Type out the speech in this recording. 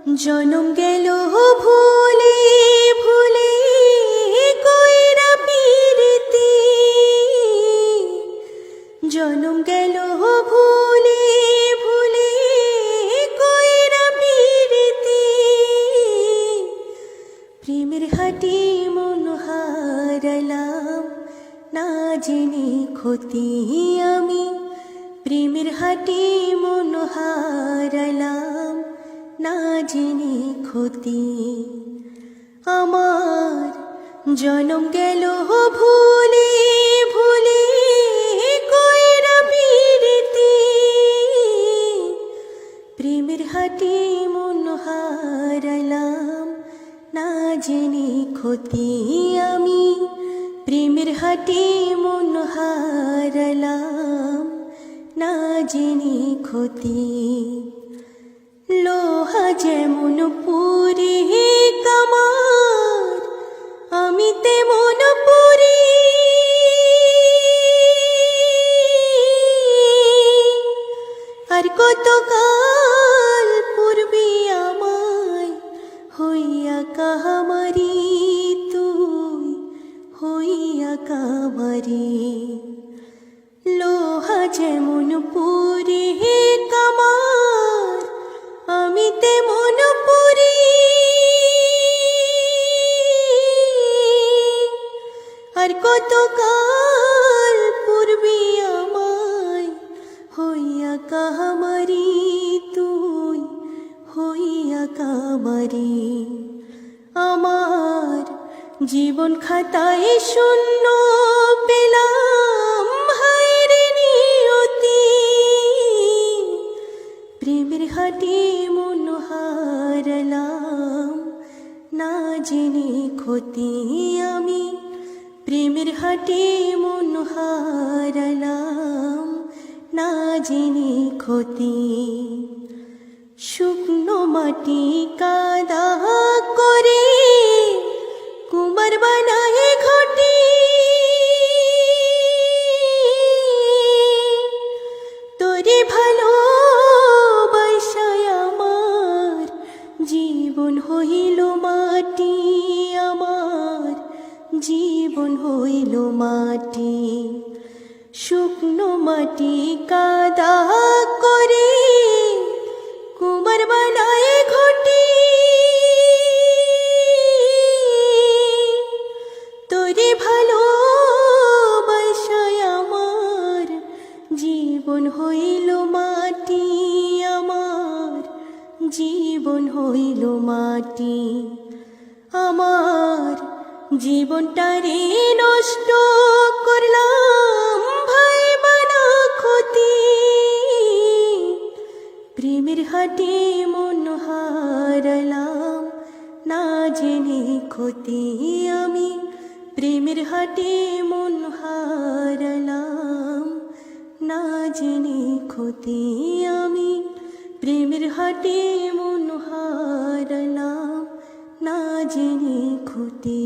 জনম গেল ভুলে ভুলে কইরা পিরিতি, জনম গেল ভুলে ভুলে কইরা পিরিতি, প্রেমের হাটি মন হারালাম না জেনে ক্ষতি আমি, প্রেমের হাটি মন হারালাম না জেনে ক্ষতি। আমার জনম গেল ভুলে ভুলে কইরা পিরিতি, প্রেমের হাটি মন হারালাম না জেনে ক্ষতি আমি, প্রেমের হাটি মন হারালাম না জেনে ক্ষতি। লোহা যেমন পুরি কামার, আমি তেমন পুরি, আর কতকাল পূর্বে আমায় হইয়া কাহামারি, তুই হইয়া কামারি। লোহা যেমন পুরি কামার, আমি তেমন পুরি, আর কতকাল পূর্বে আমায় হইয়া কাহামারি, তুই হইয়া কামারি। আমার জীবন খাতায় শূন্য পেলাম হায়রে নিয়তি, প্রেমের হাটি মন হারালাম না জেনে ক্ষতি আমি, প্রেমের হাটি মন হারালাম না জেনে ক্ষতি। শুকনো মাটি কাদা করে কুমার বানায় ঘটি, তোরে ভালোবাসায় আমার জীবন হইল মাটি, আমার জীবন হইল মাটি। শুকনো মাটি কাদা করে কুমার বানায় ঘটি, তোরে ভালোবাসায় আমার জীবন হইল মাটি, আমার জীবন হইল মাটি। আমার জীবনটারে নষ্ট করলাম ভাইবা না ক্ষতি, প্রেমের হাটে মন হারালাম না জেনে ক্ষতি আমি, প্রেমের হাটে মন হারালাম না জেনে ক্ষতি আমি, প্রেমের হাটে মন হারালাম না জেনে ক্ষতি।